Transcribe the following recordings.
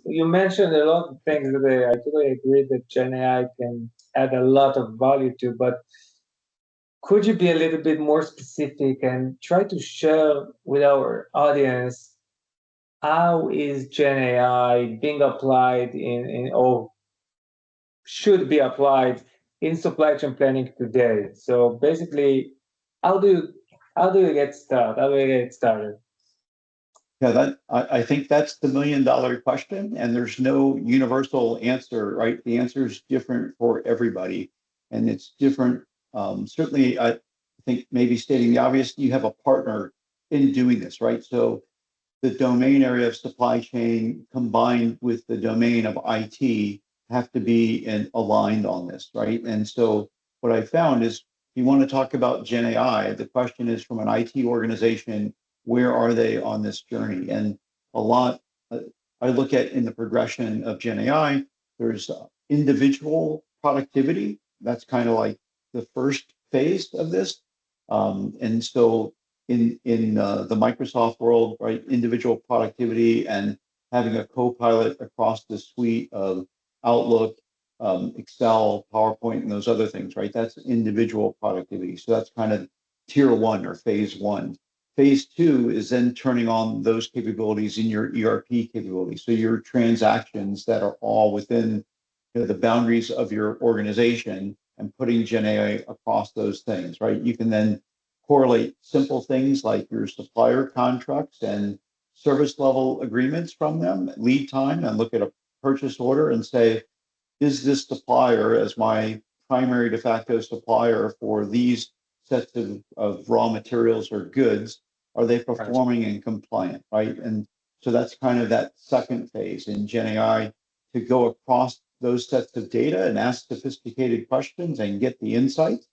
you mentioned a lot of things that I totally agree that Gen AI can add a lot of value to, but could you be a little bit more specific and try to share with our audience how is Gen AI being applied in or should be applied in supply chain planning today? So basically, how do you how do you get started? How do you get started? Yeah, I think that's the $1 million question, and there's no universal answer, right? The answer is different for everybody, and it's different. Certainly, I think maybe stating the obvious, you have a partner in doing this, right? So the domain area of supply chain combined with the domain of IT have to be aligned on this, right? And so what I found is, if you want to talk about Gen AI, the question is from an IT organization, where are they on this journey? And a lot, uh, I look at in the progression of Gen AI, there's individual productivity. That's kind of like the first phase of this. And so in the Microsoft world, right? Individual productivity and having a co-pilot across the suite of Outlook, Excel, PowerPoint, and those other things, right? That's individual productivity. So that's kind of tier one or phase one. Phase two is then turning on those capabilities in your ERP capabilities. So your transactions that are all within the boundaries of your organization and putting Gen AI across those things, right? You can then correlate simple things like your supplier contracts and service level agreements from them, lead time, and look at a purchase order and say, is this supplier as my primary de facto supplier for these sets of raw materials or goods, are they Right. performing and compliant, right? And so that's kind of that second phase in Gen AI to go across those sets of data and ask sophisticated questions and get the insights.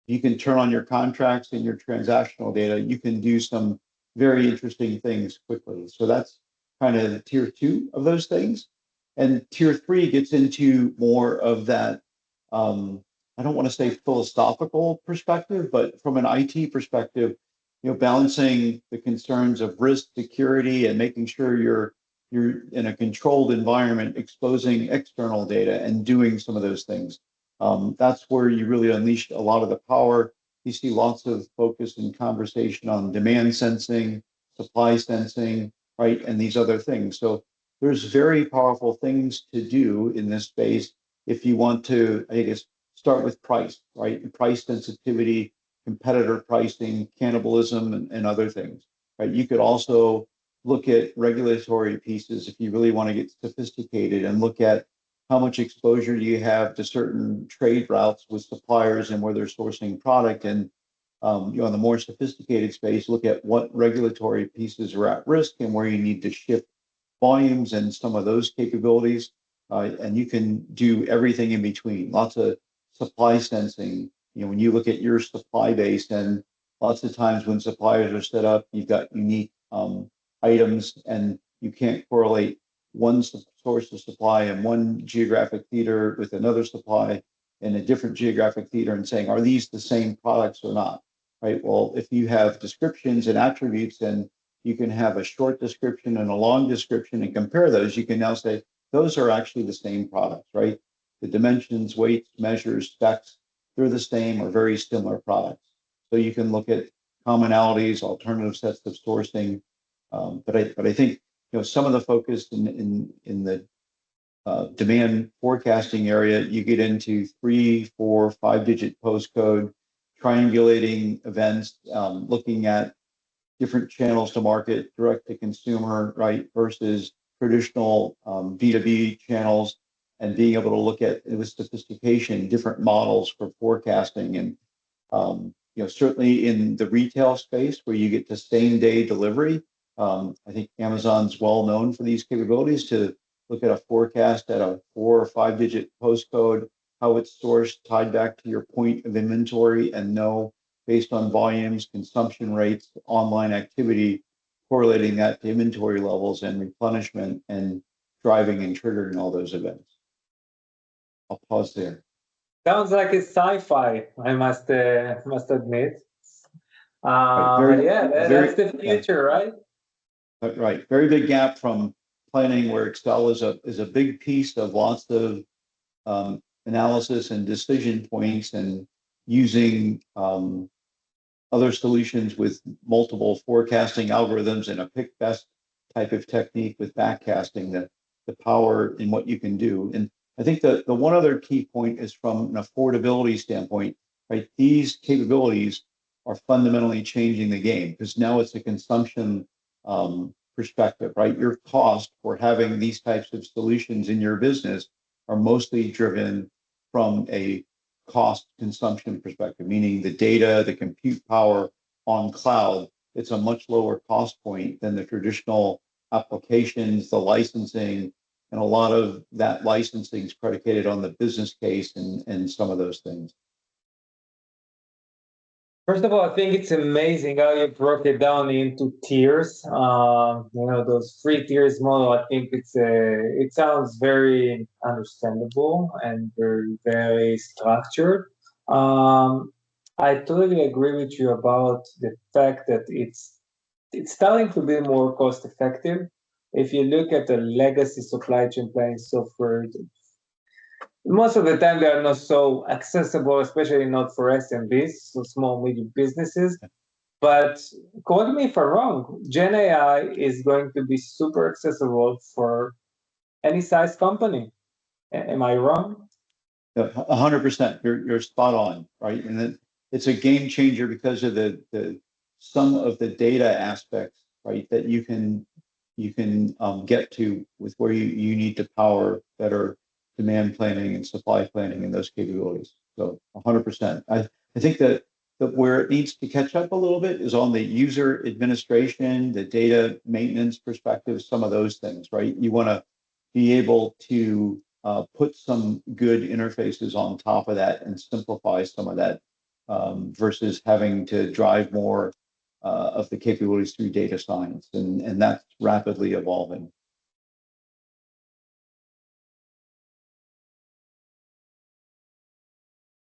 You can turn on your contracts and your transactional data. You can do some very interesting things quickly. So that's kind of the tier two of those things. And tier three gets into more of that, I don't want to say philosophical perspective, but from an IT perspective, balancing the concerns of risk, security, and making sure you're in a controlled environment, exposing external data and doing some of those things. That's where you really unleash a lot of the power. You see lots of focus and conversation on demand sensing, supply sensing, right, and these other things. So there's very powerful things to do in this space if you want to, I guess, start with price, right? Price sensitivity, competitor pricing, cannibalism, and other things, right? You could also look at regulatory pieces if you really want to get sophisticated and look at how much exposure do you have to certain trade routes with suppliers and where they're sourcing product. And in the more sophisticated space, look at what regulatory pieces are at risk and where you need to shift volumes and some of those capabilities. And you can do everything in between. Lots of supply sensing. When you look at your supply base, and lots of times when suppliers are set up, you've got unique items, and you can't correlate one source of supply in one geographic theater with another supply in a different geographic theater and saying, are these the same products or not? Right. Well, if you have descriptions and attributes, and you can have a short description and a long description and compare those, you can now say those are actually the same products, right? The dimensions, weights, measures, specs, they're the same or very similar products. So you can look at commonalities, alternative sets of sourcing. But I think some of the focus in the demand forecasting area, you get into 3, 4, 5-digit postcode, triangulating events, looking at different channels to market, direct to consumer, right, versus traditional B2B channels, and being able to look at with sophistication different models for forecasting. And certainly in the retail space where you get to same day delivery, I think Amazon's well known for these capabilities to look at a forecast at a 4 or 5-digit postcode, how it's sourced, tied back to your point of inventory, and know based on volumes, consumption rates, online activity, correlating that to inventory levels and replenishment and driving and triggering all those events. I'll pause there. Sounds like it's sci-fi. I must admit. Right, But very, yeah, that's very, the yeah, future, right? right. Very big gap from planning where Excel is a big piece of lots of analysis and decision points, and using other solutions with multiple forecasting algorithms and a pick best type of technique with backcasting, the power in what you can do. And I think the one other key point is from an affordability standpoint, right? These capabilities are fundamentally changing the game, because now it's a consumption perspective, right? Your cost for having these types of solutions in your business are mostly driven from a cost consumption perspective, meaning the data, the compute power on cloud, it's a much lower cost point than the traditional applications, the licensing, and a lot of that licensing is predicated on the business case and some of those things. First of all, I think it's amazing how you broke it down into tiers. Those 3 tiers model. I think it sounds very understandable and very, very structured. I totally agree with you about the fact that it's starting to be more cost effective. If you look at the legacy supply chain planning software, most of the time they are not so accessible, especially not for SMBs, so small medium businesses. But correct me if I'm wrong, Gen AI is going to be super accessible for any size company. Am I wrong? 100%. You're spot on, right? And then it's a game changer because of the some of the data aspects, right, that you can get to with where you need to power better demand planning and supply planning and those capabilities. So 100%. I think that where it needs to catch up a little bit is on the user administration, the data maintenance perspective, some of those things, right? You want to be able to put some good interfaces on top of that and simplify some of that versus having to drive more of the capabilities through data science. And that's rapidly evolving.